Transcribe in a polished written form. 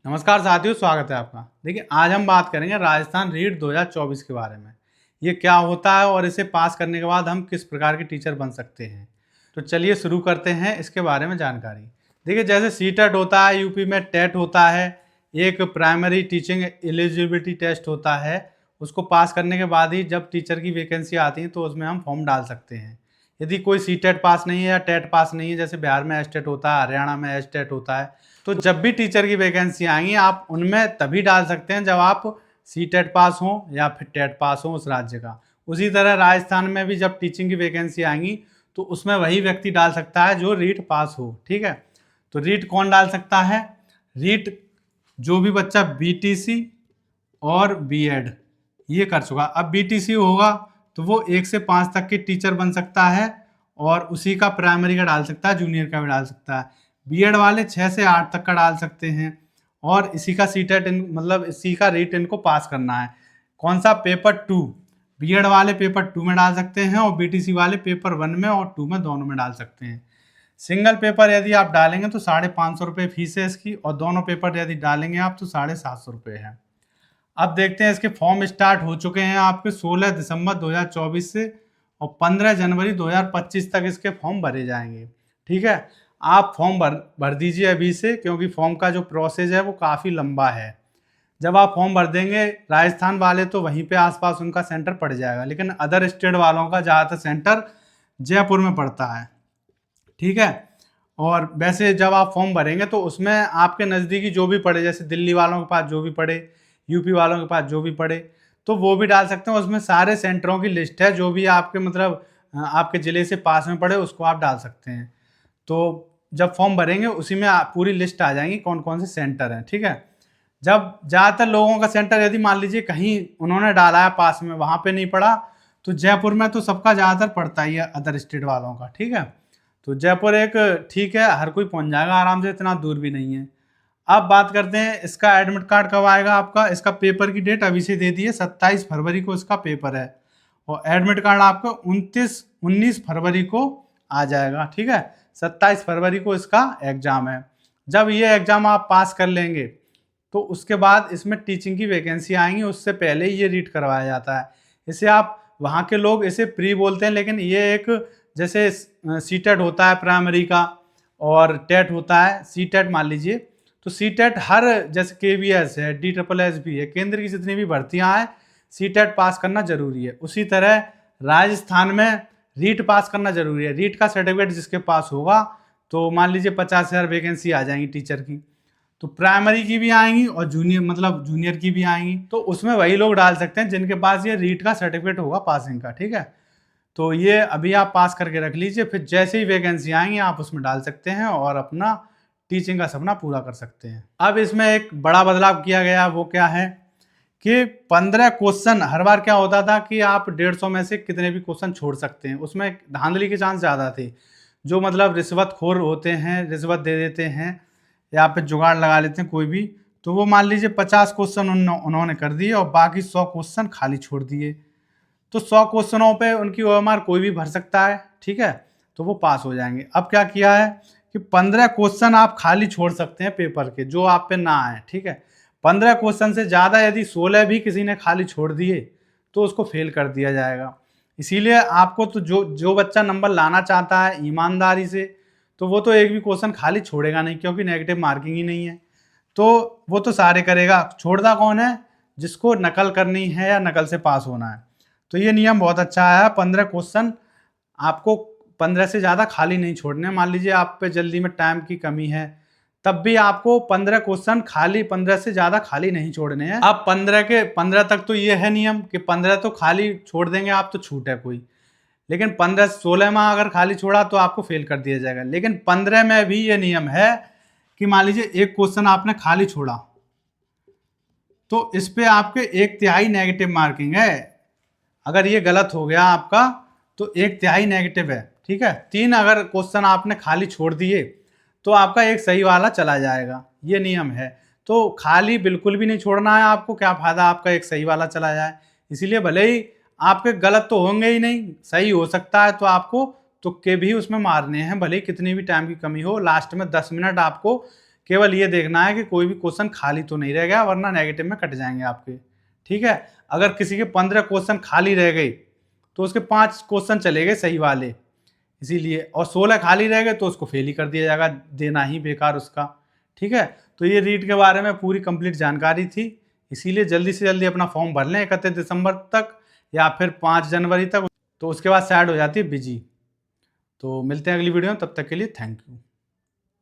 नमस्कार साथियों, स्वागत है आपका। देखिए, आज हम बात करेंगे राजस्थान रीट 2024 के बारे में। ये क्या होता है और इसे पास करने के बाद हम किस प्रकार के टीचर बन सकते हैं। तो चलिए शुरू करते हैं इसके बारे में जानकारी। देखिए, जैसे सीटेट होता है, यूपी में टेट होता है, एक प्राइमरी टीचिंग एलिजिबिलिटी टेस्ट होता है। उसको पास करने के बाद ही जब टीचर की वैकेंसी आती है तो उसमें हम फॉर्म डाल सकते हैं। यदि कोई सीटेट पास नहीं है या टेट पास नहीं है, जैसे बिहार में एस्टेट होता है, हरियाणा में एस्टेट होता है, तो जब भी टीचर की वैकेंसी आएंगी आप उनमें तभी डाल सकते हैं जब आप सीटेट पास हो या फिर टेट पास हो उस राज्य का। उसी तरह राजस्थान में भी जब टीचिंग की वैकेंसी आएंगी तो उसमें वही व्यक्ति डाल सकता है जो रीट पास हो। ठीक है, तो रीट कौन डाल सकता है? रीट जो भी बच्चा बीटीसी और बीएड ये कर चुका। अब बीटीसी होगा तो वो 1 से 5 तक के टीचर बन सकता है और उसी का प्राइमरी का डाल सकता है, जूनियर का भी डाल सकता है। बीएड वाले 6 से 8 तक का डाल सकते हैं और इसी का सीटेट मतलब इसी का रीट इनको पास करना है। कौन सा? पेपर 2। बीएड वाले पेपर 2 में डाल सकते हैं और बीटीसी वाले पेपर 1 में और 2 में दोनों में डाल सकते हैं। सिंगल पेपर यदि आप डालेंगे तो 550 रुपये फीस है इसकी, और दोनों पेपर यदि डालेंगे आप तो 750 रुपये है। अब देखते हैं, इसके फॉर्म स्टार्ट हो चुके हैं आपके 16 दिसंबर 2024 से और 15 जनवरी 2025 तक इसके फॉर्म भरे जाएंगे। ठीक है, आप फॉर्म भर दीजिए अभी से, क्योंकि फॉर्म का जो प्रोसेस है वो काफ़ी लंबा है। जब आप फॉर्म भर देंगे, राजस्थान वाले तो वहीं पे आसपास उनका सेंटर पड़ जाएगा, लेकिन अदर स्टेट वालों का ज़्यादातर सेंटर जयपुर में पड़ता है। ठीक है, और वैसे जब आप फॉर्म भरेंगे तो उसमें आपके नज़दीकी जो भी पड़े, जैसे दिल्ली वालों के पास जो भी पड़े, यूपी वालों के पास जो भी पड़े, तो वो भी डाल सकते हैं। उसमें सारे सेंटरों की लिस्ट है, जो भी आपके मतलब आपके ज़िले से पास में पड़े उसको आप डाल सकते हैं। तो जब फॉर्म भरेंगे उसी में पूरी लिस्ट आ जाएंगी कौन कौन से सेंटर हैं। ठीक है, जब ज़्यादातर लोगों का सेंटर यदि मान लीजिए कहीं उन्होंने डाला है पास में, वहाँ पे नहीं पड़ा, तो जयपुर में तो सबका ज़्यादातर पड़ता ही है अदर स्टेट वालों का। ठीक है, तो जयपुर एक ठीक है, हर कोई पहुँच जाएगा आराम से, इतना दूर भी नहीं है। अब बात करते हैं इसका एडमिट कार्ड कब आएगा आपका। इसका पेपर की डेट अभी से दे दी है, 27 फरवरी को इसका पेपर है और एडमिट कार्ड आपका 19 फरवरी को आ जाएगा। ठीक है, 27 फरवरी को इसका एग्ज़ाम है। जब ये एग्ज़ाम आप पास कर लेंगे तो उसके बाद इसमें टीचिंग की वैकेंसी आएंगी, उससे पहले ही ये रीट करवाया जाता है। इसे आप वहाँ के लोग इसे प्री बोलते हैं, लेकिन ये एक जैसे सीटेट होता है प्राइमरी का और टेट होता है। सीटेट मान लीजिए, तो सीटेट हर जैसे केवीएस है, DSSS भी है, केंद्र की जितनी भी भर्तियां हैं सीटेट पास करना जरूरी है। उसी तरह राजस्थान में रीट पास करना जरूरी है। रीट का सर्टिफिकेट जिसके पास होगा तो मान लीजिए 50,000 वैकेंसी आ जाएंगी टीचर की, तो प्राइमरी की भी आएंगी और जूनियर की भी आएंगी। तो उसमें वही लोग डाल सकते हैं जिनके पास ये रीट का सर्टिफिकेट होगा पासिंग का। ठीक है, तो ये अभी आप पास करके रख लीजिए, फिर जैसे ही वैकेंसी आएंगी आप उसमें डाल सकते हैं और अपना टीचिंग का सपना पूरा कर सकते हैं। अब इसमें एक बड़ा बदलाव किया गया, वो क्या है कि 15 क्वेश्चन, हर बार क्या होता था कि आप 150 में से कितने भी क्वेश्चन छोड़ सकते हैं, उसमें धांधली के चांस ज़्यादा थे। जो मतलब रिश्वतखोर होते हैं, रिश्वत दे देते हैं या फिर जुगाड़ लगा लेते हैं कोई भी, तो वो मान लीजिए 50 क्वेश्चन उन्होंने कर दिए और बाकी 100 क्वेश्चन खाली छोड़ दिए। तो 100 क्वेश्चनों पे उनकी OMR कोई भी भर सकता है। ठीक है, तो वो पास हो जाएंगे। अब क्या किया है कि 15 क्वेश्चन आप खाली छोड़ सकते हैं पेपर के, जो आप पे ना आए। ठीक है, 15 क्वेश्चन से ज़्यादा यदि 16 भी किसी ने खाली छोड़ दिए तो उसको फेल कर दिया जाएगा। इसीलिए आपको तो जो बच्चा नंबर लाना चाहता है ईमानदारी से, तो वो तो एक भी क्वेश्चन खाली छोड़ेगा नहीं, क्योंकि नेगेटिव मार्किंग ही नहीं है, तो वो तो सारे करेगा। छोड़ता कौन है? जिसको नकल करनी है या नकल से पास होना है। तो ये नियम बहुत अच्छा है। 15 क्वेश्चन आपको 15 से ज़्यादा खाली नहीं छोड़ने। मान लीजिए आप पे जल्दी में टाइम की कमी है, तब भी आपको 15 क्वेश्चन खाली, 15 से ज़्यादा खाली नहीं छोड़ने हैं। अब 15 तक तो ये है नियम कि 15 तो खाली छोड़ देंगे आप तो छूट है कोई, लेकिन 15 16 में अगर खाली छोड़ा तो आपको फेल कर दिया जाएगा। लेकिन 15 में भी ये नियम है कि मान लीजिए एक क्वेश्चन आपने खाली छोड़ा तो इस पे आपके 1/3 नेगेटिव मार्किंग है। अगर ये गलत हो गया आपका तो 1/3 नेगेटिव है। ठीक है, 3 अगर क्वेश्चन आपने खाली छोड़ दिए तो आपका एक सही वाला चला जाएगा, ये नियम है। तो खाली बिल्कुल भी नहीं छोड़ना है आपको, क्या फायदा आपका एक सही वाला चला जाए। इसीलिए भले ही आपके गलत तो होंगे ही नहीं, सही हो सकता है, तो आपको तुक्के भी उसमें मारने हैं, भले ही कितनी भी टाइम की कमी हो। लास्ट में 10 मिनट आपको केवल ये देखना है कि कोई भी क्वेश्चन खाली तो नहीं रह गया, वरना नेगेटिव में कट जाएंगे आपके। ठीक है, अगर किसी के 15 क्वेश्चन खाली रह गए तो उसके 5 क्वेश्चन चले गए सही वाले, इसीलिए, और 16 खाली रह गए तो उसको फेल ही कर दिया जाएगा, देना ही बेकार उसका। ठीक है, तो ये रीट के बारे में पूरी कंप्लीट जानकारी थी, इसीलिए जल्दी से जल्दी अपना फॉर्म भर लें 31 दिसंबर तक या फिर 5 जनवरी तक, तो उसके बाद साइड हो जाती है बिजी। तो मिलते हैं अगली वीडियो में, तब तक के लिए थैंक यू।